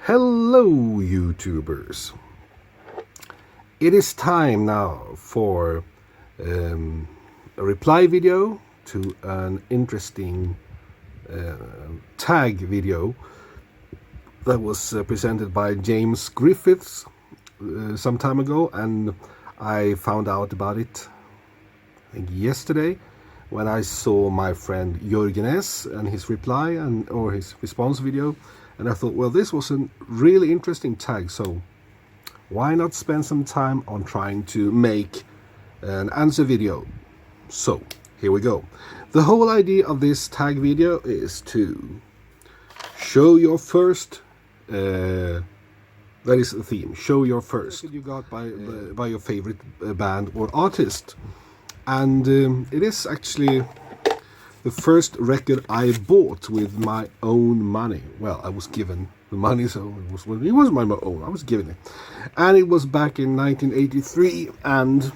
Hello YouTubers! It is time now for a reply video to an interesting tag video that was presented by James Griffiths some time ago, and I found out about it I think yesterday when I saw my friend Jörgen S and his reply or his response video, and I thought, well, this was a really interesting tag, so why not spend some time on trying to make an answer video. So here we go. The whole idea of this tag video is to show your first that is the theme. Show your first you got by your favorite band or artist, and it is actually the first record I bought with my own money. Well, I was given the money, so it wasn't my own. I was given it, and it was back in 1983. And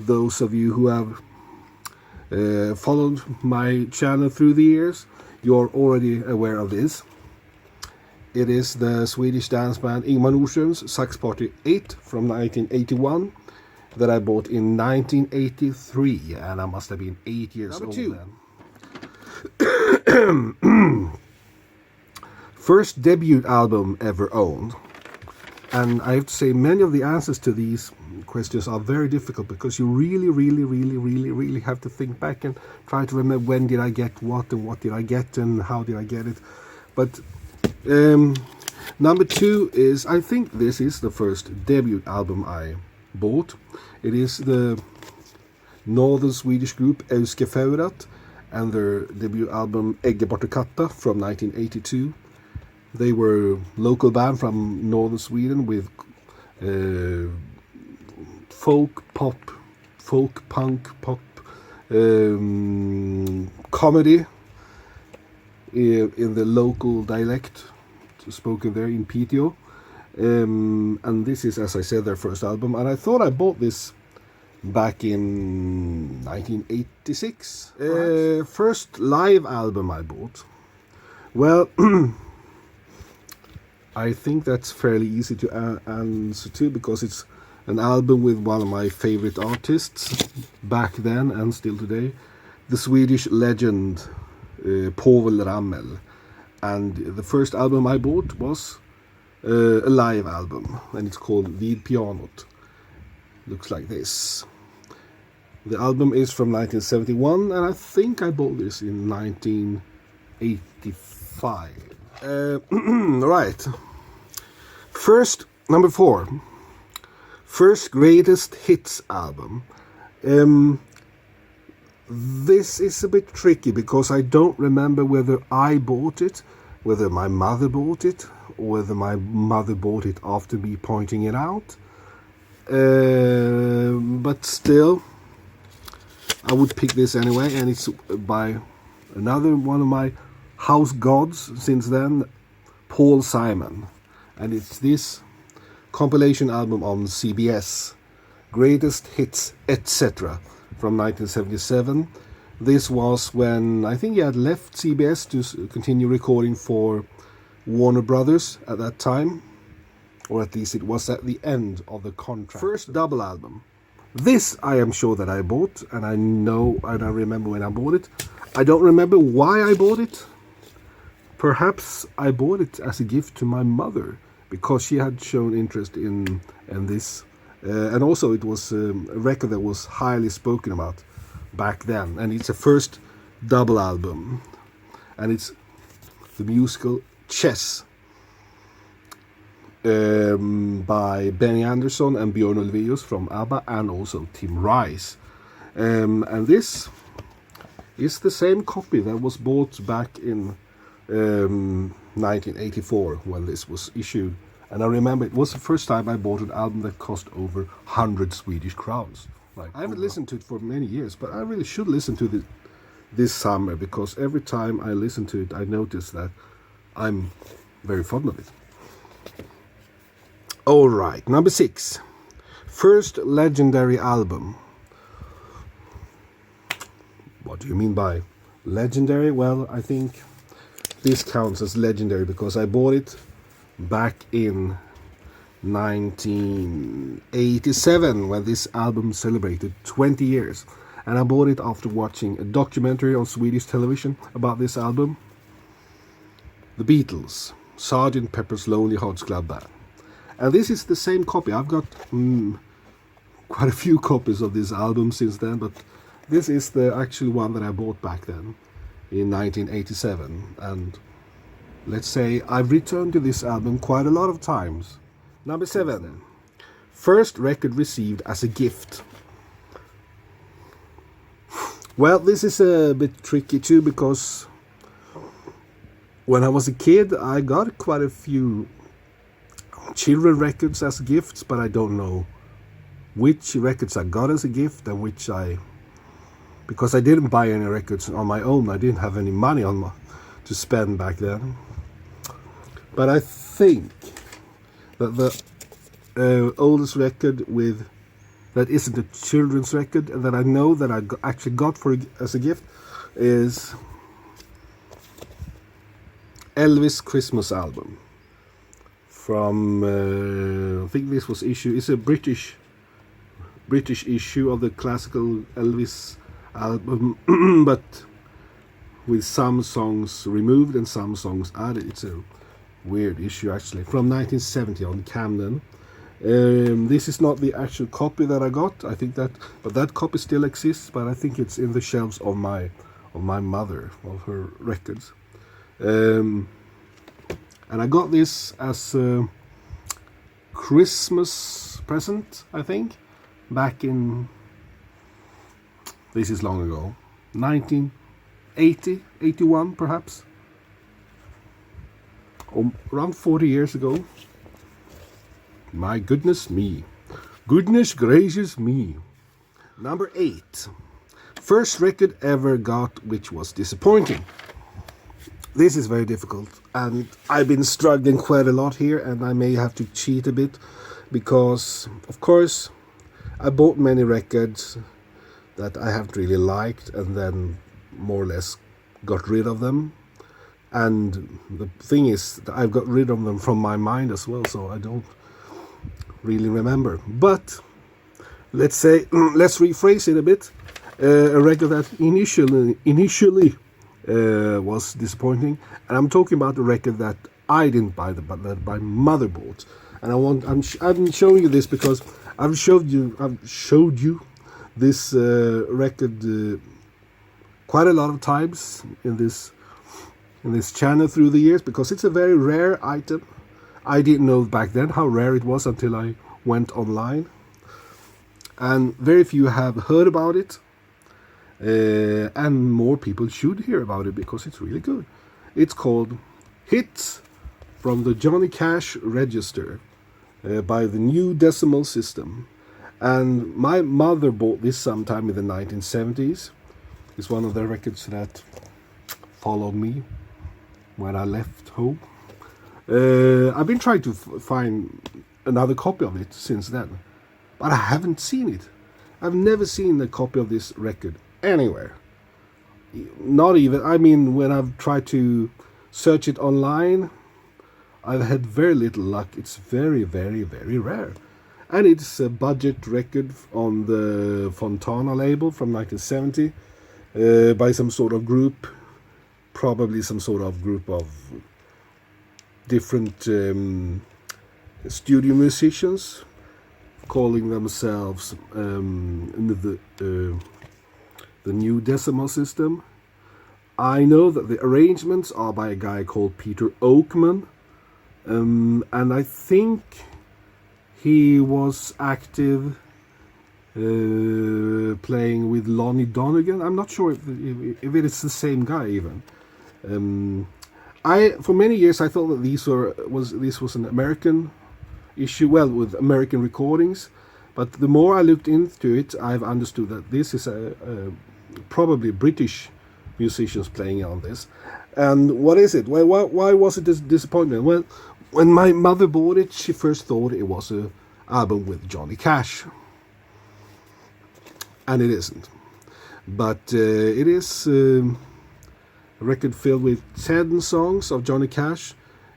those of you who have followed my channel through the years, you're already aware of this. It is the Swedish dance band Ingmar Nordström's Sax Party 8 from 1981 that I bought in 1983, and I must have been 8 years old then. First debut album ever owned, and I have to say many of the answers to these questions are very difficult because you really have to think back and try to remember when did I get what and what did I get and how did I get it. But number two is, I think this is the first debut album I bought. It is the northern Swedish group Euskefeurat and their debut album Äggebortekatta from 1982. They were a local band from northern Sweden with folk punk pop comedy in the local dialect spoken there in Piteå. And this is, as I said, their first album, and I thought I bought this back in 1986. First live album I bought. Well, I think that's fairly easy to answer to, because it's an album with one of my favorite artists back then and still today, the Swedish legend Povel Ramel. And the first album I bought was a live album, and it's called Vid Pianot. Looks like this. The album is from 1971, and I think I bought this in 1985. Right. First, number 4. First greatest hits album. This is a bit tricky because I don't remember whether I bought it, whether my mother bought it, or whether my mother bought it after me pointing it out. But still, I would pick this anyway, and it's by another one of my house gods since then, Paul Simon. And it's this compilation album on CBS, Greatest Hits, etc., from 1977. This was when I think he had left CBS to continue recording for Warner Brothers at that time, or at least it was at the end of the contract. First double album. This I am sure that I bought, and I know and I remember when I bought it. I don't remember why I bought it. Perhaps I bought it as a gift to my mother because she had shown interest in this, and also it was a record that was highly spoken about back then, and it's a first double album, and it's the musical Chess by Benny Andersson and Björn Ulvaeus from ABBA, and also Tim Rice, and this is the same copy that was bought back in 1984 when this was issued. And I remember it was the first time I bought an album that cost over 100 Swedish crowns. Like, I haven't listened to it for many years, but I really should listen to it this summer, because every time I listen to it I notice that I'm very fond of it. Alright, number 6. First legendary album. What do you mean by legendary? Well, I think this counts as legendary because I bought it back in 1987 when this album celebrated 20 years. And I bought it after watching a documentary on Swedish television about this album. The Beatles, Sgt. Pepper's Lonely Hearts Club Band. And this is the same copy. I've got quite a few copies of this album since then, but this is the actual one that I bought back then in 1987. And let's say I've returned to this album quite a lot of times. Number 7. First record received as a gift. Well, this is a bit tricky too, because when I was a kid I got quite a few children records as gifts, but I don't know which records I got as a gift and which because I didn't buy any records on my own. I didn't have any money to spend back then. But I think that the oldest record that isn't a children's record and that I know that I actually got as a gift is Elvis Christmas album from I think this was it's a British issue of the classical Elvis album, but with some songs removed and some songs added. It's a weird issue actually, from 1970 on Camden. This is not the actual copy that I got. I think but that copy still exists, but I think it's in the shelves of my mother, of her records. And I got this as a Christmas present, I think, back in, this is long ago, 1980, 81 perhaps, around 40 years ago. My goodness me. Goodness gracious me. Number 8. First record ever got which was disappointing. This is very difficult, and I've been struggling quite a lot here, and I may have to cheat a bit, because of course I bought many records that I haven't really liked and then more or less got rid of them. And the thing is that I've got rid of them from my mind as well, so I don't really remember. But let's rephrase it a bit. A record that initially was disappointing, and I'm talking about a record that I didn't buy, but that my mother bought. And I'm showing you this because I've showed you this record quite a lot of times in this channel through the years, because it's a very rare item. I didn't know back then how rare it was until I went online, and very few have heard about it, and more people should hear about it because it's really good. It's called Hits from the Johnny Cash Register by the New Decimal System, and my mother bought this sometime in the 1970s. It's one of the records that followed me when I left home. I've been trying to find another copy of it since then, but I haven't seen it. I've never seen a copy of this record anywhere. Not even, I mean, when I've tried to search it online, I've had very little luck. It's very, very, very rare. And it's a budget record on the Fontana label from 1970 by some sort of group, probably some sort of group of different studio musicians calling themselves the New Decimal System. I know that the arrangements are by a guy called Peter Oakman, and I think he was active playing with Lonnie Donegan. I'm not sure if it is the same guy even. For many years I thought that this was an American issue, well, with American recordings, but the more I looked into it, I've understood that this is probably British musicians playing on this. And what is it? Well, why was it this disappointment? Well, when my mother bought it, she first thought it was an album with Johnny Cash, and it isn't. But it is a record filled with 10 songs of Johnny Cash.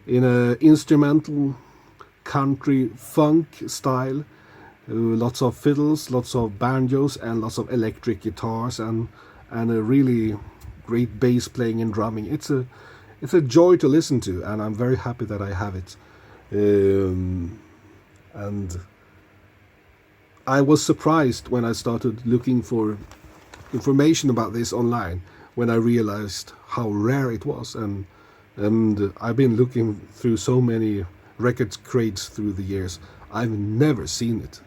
in a instrumental country funk style. Lots of fiddles, lots of banjos, and lots of electric guitars, and a really great bass playing and drumming. It's a joy to listen to, and I'm very happy that I have it. And I was surprised when I started looking for information about this online, when I realized how rare it was, and I've been looking through so many record crates through the years. I've never seen it.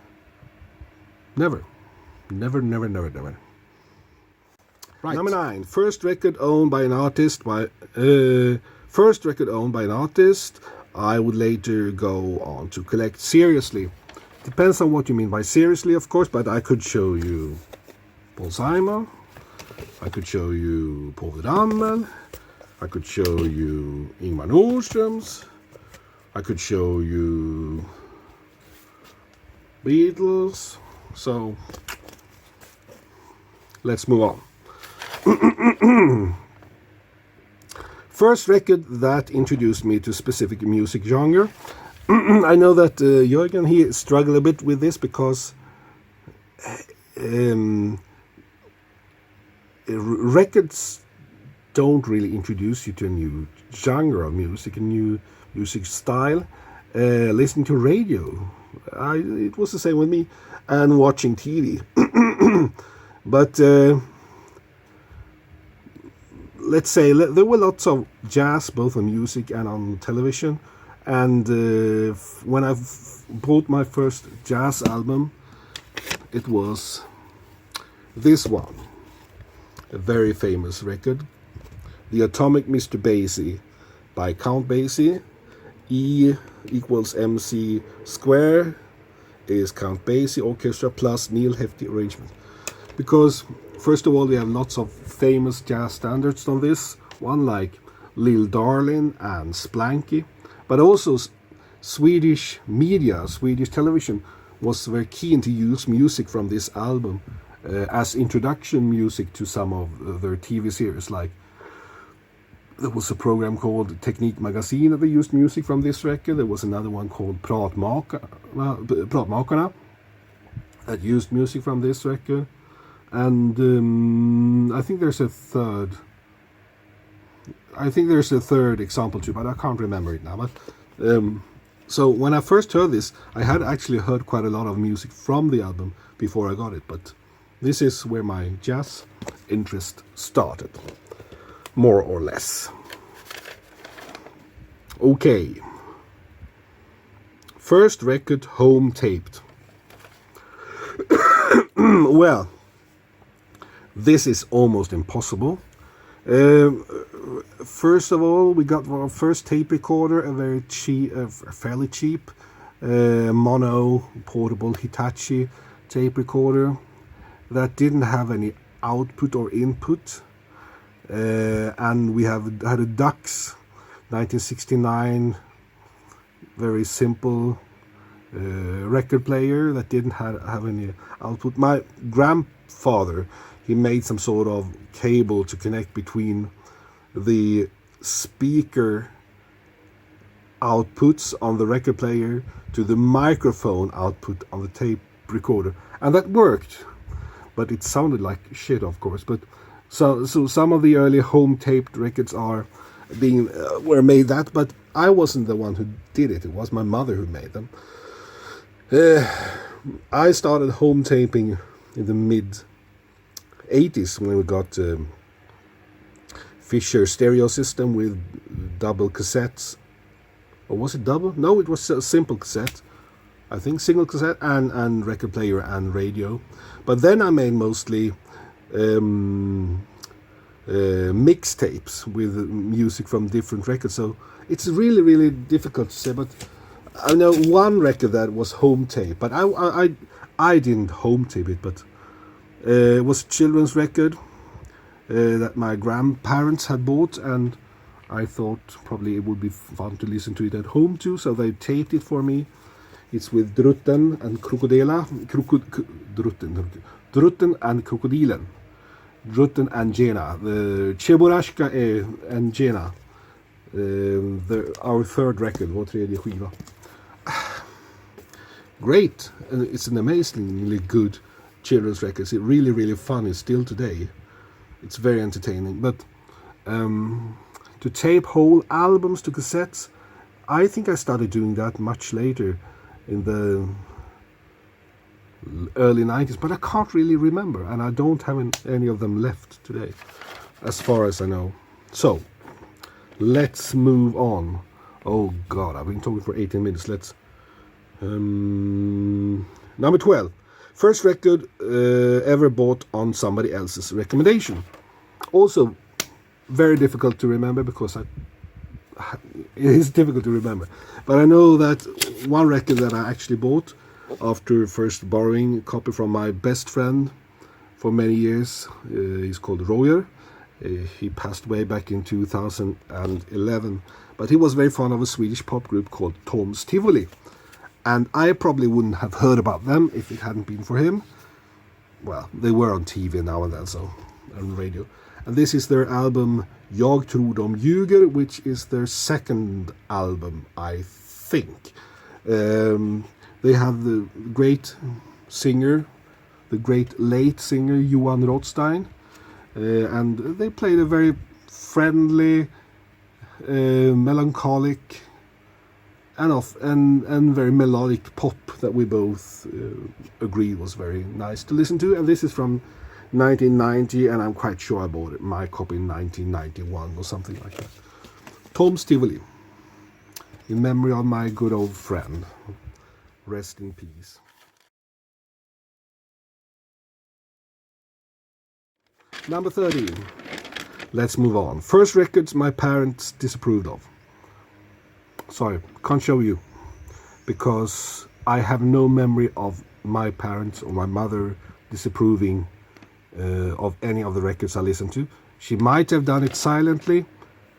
Never. Right. Number 9. First record owned by an artist. First record owned by an artist I would later go on to collect seriously. Depends on what you mean by seriously, of course, but I could show you Paul Simon, I could show you Paul Ramel, I could show you Ingmar Nordströms, I could show you Beatles. So let's move on. First record that introduced me to specific music genre. I know that Jürgen, he struggled a bit with this because records don't really introduce you to a new genre of music, a new music style. Listening to radio, it was the same with me, and watching TV. But let's say there were lots of jazz, both on music and on television. And when I bought my first jazz album, it was this one, a very famous record, The Atomic Mr. Basie by Count Basie. E equals MC square is Count Basie Orchestra plus Neil Hefti arrangement. Because first of all, we have lots of famous jazz standards on this one, like Lil Darlin and Splanky. But also Swedish media, Swedish television was very keen to use music from this album as introduction music to some of their TV series. Like there was a program called Teknik Magasin that they used music from this record. There was another one called Pratmakarna that used music from this record. And I think there's a third. I think there's a third example too, but I can't remember it now. But so when I first heard this, I had actually heard quite a lot of music from the album before I got it. But this is where my jazz interest started, more or less. Okay. First record home taped. Well, this is almost impossible. First of all, we got our first tape recorder, a very cheap, fairly cheap mono portable Hitachi tape recorder that didn't have any output or input, and we had a Dux 1969 very simple record player that didn't have any output. My grandfather, he made some sort of cable to connect between the speaker outputs on the record player to the microphone output on the tape recorder, and that worked, but it sounded like shit, of course. But so some of the early home taped records were made that, but I wasn't the one who did it. It was my mother who made them. I started home taping in the mid 80s when we got Fisher stereo system with double cassettes. Or was it double? No, it was a simple cassette. I think single cassette and record player and radio. But then I made mostly mixtapes with music from different records. So it's really, really difficult to say. But I know one record that was home tape, but I didn't home tape it, but it was a children's record that my grandparents had bought, and I thought probably it would be fun to listen to it at home too, so they taped it for me. It's with Drutten and Drutten and Krokodilen. Drutten and Jena. The Cheburashka and Jena. Our third record, vår tredje skiva. Great, and it's an amazingly good children's record. It's really, really funny still today. It's very entertaining. But to tape whole albums to cassettes, I think I started doing that much later in the early 90s, but I can't really remember, and I don't have any of them left today, as far as I know. So, let's move on. Oh God, I've been talking for 18 minutes. Let's... number 12. First record ever bought on somebody else's recommendation. Also, very difficult to remember because it is difficult to remember. But I know that one record that I actually bought after first borrowing a copy from my best friend for many years. He's called Royer. He passed away back in 2011. But he was very fond of a Swedish pop group called Tom's Tivoli. And I probably wouldn't have heard about them if it hadn't been for him. Well, they were on TV now and then, so on radio. And this is their album Jag tror de ljuger, which is their second album, I think. They have the great singer, the great late singer Johan Rothstein, and they played a very friendly, melancholic, and very melodic pop that we both agreed was very nice to listen to. And this is from 1990, and I'm quite sure I bought my copy in 1991 or something like that. Tom's Tivoli, in memory of my good old friend. Rest in peace. Number 13. Let's move on. First records my parents disapproved of. Sorry, can't show you, because I have no memory of my parents or my mother disapproving of any of the records I listened to. She might have done it silently,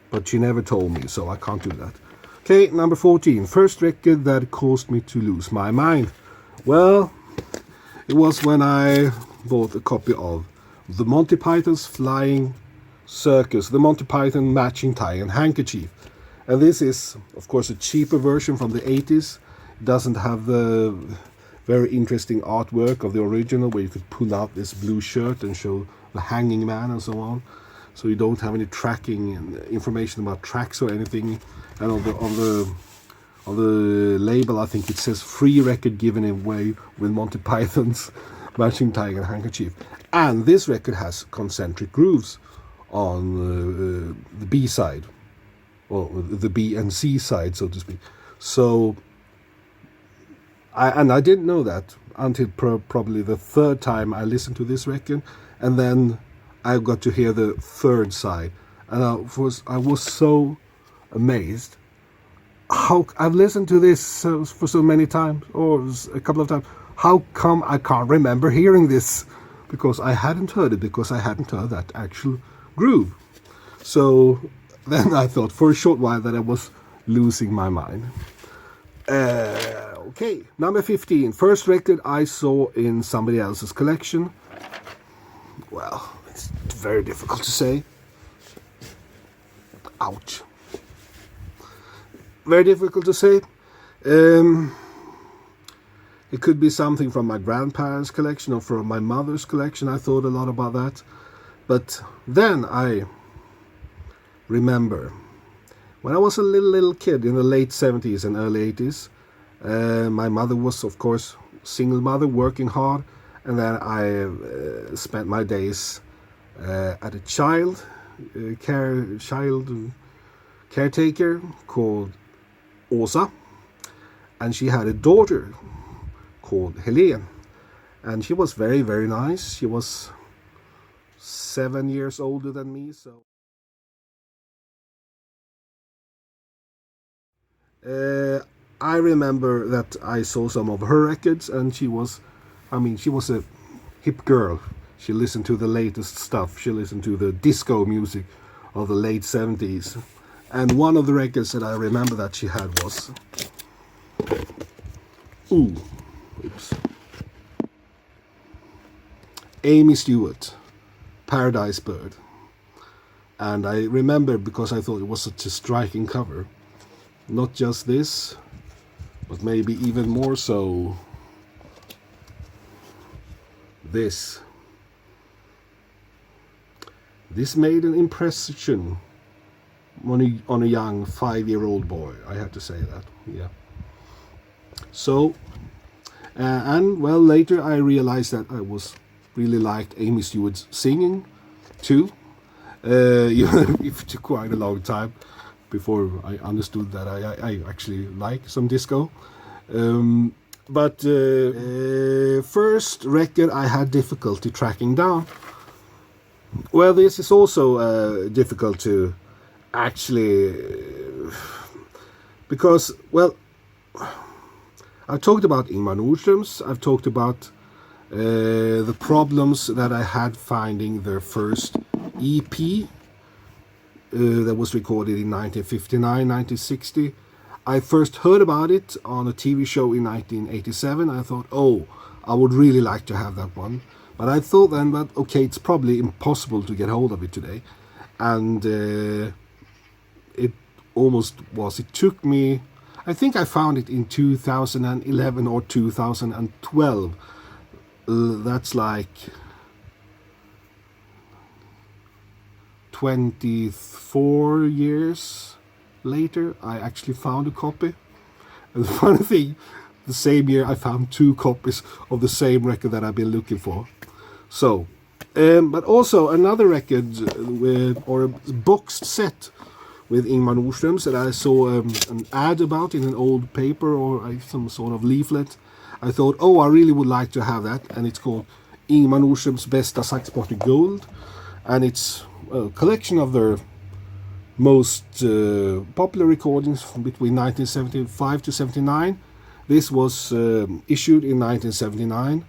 but she never told me, so I can't do that. Okay, number 14. First record that caused me to lose my mind. Well, it was when I bought a copy of the Monty Python's Flying Circus, the Monty Python Matching Tie and Handkerchief. And this is, of course, a cheaper version from the 80s. It doesn't have the very interesting artwork of the original, where you could pull out this blue shirt and show the hanging man and so on. So you don't have any tracking and information about tracks or anything. And on the label, I think it says free record given away with Monty Python's Matching Tie and Handkerchief. And this record has concentric grooves on the B side, or the B and C side, so to speak. So, I didn't know that until probably the third time I listened to this record, and then I got to hear the third side, and I was so amazed. How I've listened to this for so many times, or a couple of times. How come I can't remember hearing this? Because I hadn't heard it, because I hadn't heard that actual groove. So then I thought for a short while that I was losing my mind. Okay, number 15. First record I saw in somebody else's collection. Well, it's very difficult to say. Ouch. Very difficult to say. It could be something from my grandparents' collection or from my mother's collection. I thought a lot about that. But then I remember when I was a little kid in the late 70s and early 80s, my mother was, of course, single mother, working hard. And then I spent my days at a child caretaker called Åsa, and she had a daughter called Helene, and she was very, very nice. She was 7 years older than me, so I remember that I saw some of her records, and she was a hip girl. She listened to the latest stuff. She listened to the disco music of the late 70s. And one of the records that I remember that she had was... Amy Stewart, Paradise Bird. And I remember, because I thought it was such a striking cover, not just this, but maybe even more so this. This made an impression on a young 5-year-old boy, I have to say that, yeah. So, and well, later I realized that I was really liked Amy Stewart's singing too. It took quite a long time before I understood that I actually like some disco. But first record I had difficulty tracking down. Well, this is also difficult to actually, because, well, I've talked about Ingmar Nordström's, I've talked about the problems that I had finding their first EP that was recorded in 1959, 1960. I first heard about it on a TV show in 1987. I thought, oh, I would really like to have that one. But I thought then that, okay, it's probably impossible to get hold of it today. And it almost was. It took me, I think I found it in 2011 or 2012. That's like 24 years later, I actually found a copy. And the funny thing, the same year I found 2 copies of the same record that I've been looking for. So, but also another record or a boxed set with Ingmar Nordström's that I saw an ad about in an old paper or some sort of leaflet. I thought, oh, I really would like to have that, and it's called Ingmar Nordström's Bästa Saxparty Gold, and it's a collection of their most popular recordings from between 1975 to 79. This was issued in 1979,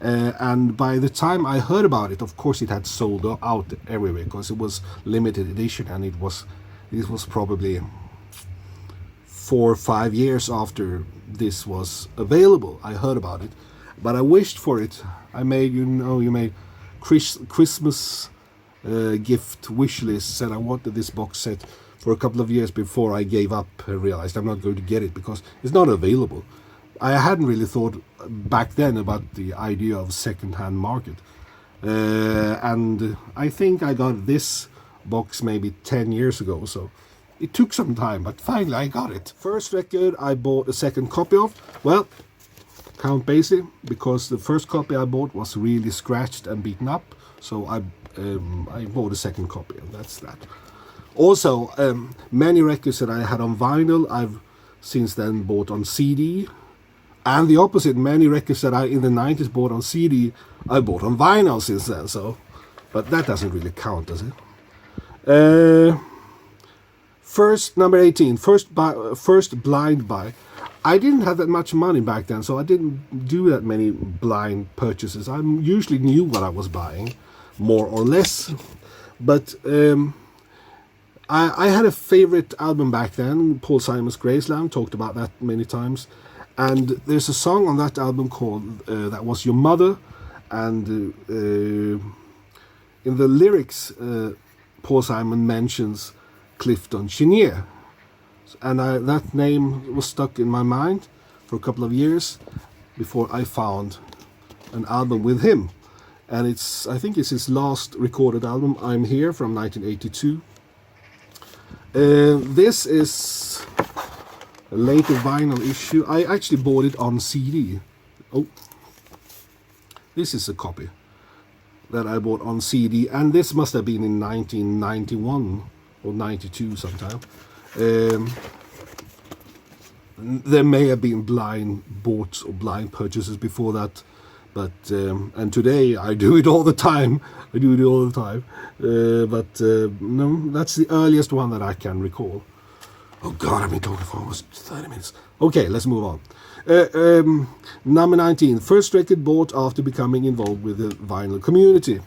and by the time I heard about it, of course it had sold out everywhere because it was limited edition, and this was probably 4 or 5 years after this was available. I heard about it, but I wished for it. I made, you made Christmas gift wish lists, and I wanted this box set for a couple of years before I gave up and realized I'm not going to get it because it's not available. I hadn't really thought back then about the idea of second-hand market, and I think I got this box maybe 10 years ago, so it took some time, but finally I got it. First record I bought a second copy of, well, Count Basie, because the first copy I bought was really scratched and beaten up, so I bought a second copy, and that's that. Also, many records that I had on vinyl I've since then bought on CD, and the opposite, many records that I in the 90s bought on CD I bought on vinyl since then, so, but that doesn't really count, does it? First, number 18, first blind buy. I didn't have that much money back then, so I didn't do that many blind purchases. I usually knew what I was buying, more or less. But I had a favorite album back then, Paul Simon's Graceland, talked about that many times. And there's a song on that album called That Was Your Mother. And in the lyrics, Paul Simon mentions Clifton Chenier, and that name was stuck in my mind for a couple of years before I found an album with him, and I think it's his last recorded album, I'm Here, from 1982. This is a later vinyl issue. I actually bought it on CD. Oh, this is a copy that I bought on CD, and this must have been in 1991 or 92 sometime. There may have been blind boughts or blind purchases before that, but and today I do it all the time. No, that's the earliest one that I can recall. Oh God, I've been talking for almost 30 minutes. Okay, let's move on. Number 19, first record bought after becoming involved with the vinyl community.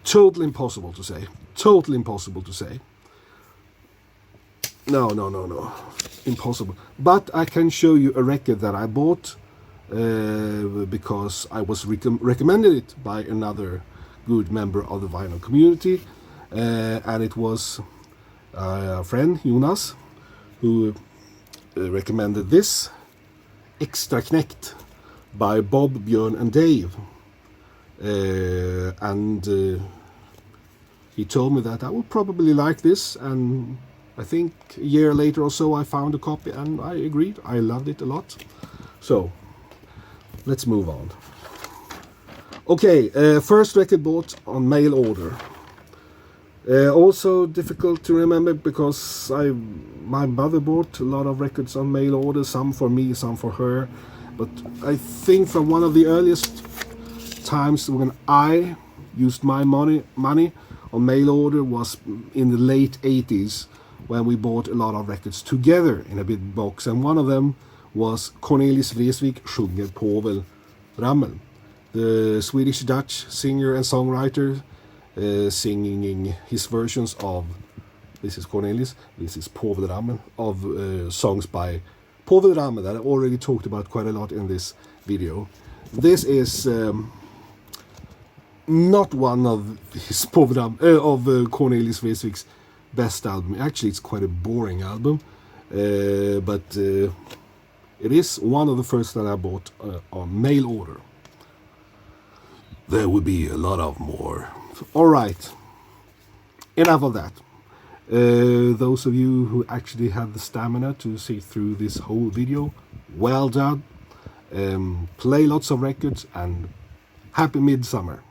Totally impossible to say. Totally impossible to say. No. Impossible. But I can show you a record that I bought because I was recommended it by another good member of the vinyl community. and it was a friend, Jonas, who recommended this Extra Knäckt by Bob, Björn and Dave. And he told me that I would probably like this, and I think a year later or so I found a copy and I agreed. I loved it a lot. So let's move on. Okay, first record bought on mail order. Also difficult to remember because my mother bought a lot of records on mail order, some for me, some for her. But I think from one of the earliest times when I used my money on mail order was in the late 80s, when we bought a lot of records together in a big box, and one of them was Cornelis Vreeswijk sjunger Povel Ramel, the Swedish-Dutch singer and songwriter, singing his versions of, this is Cornelis, this is Povel Ramel, of songs by Povel Ramel that I already talked about quite a lot in this video. This is not one of his Cornelis Vreeswijk's best album. Actually, it's quite a boring album, but it is one of the first that I bought on mail order. There will be a lot of more. Alright, enough of that. Those of you who actually had the stamina to see through this whole video, well done. Play lots of records and happy midsummer.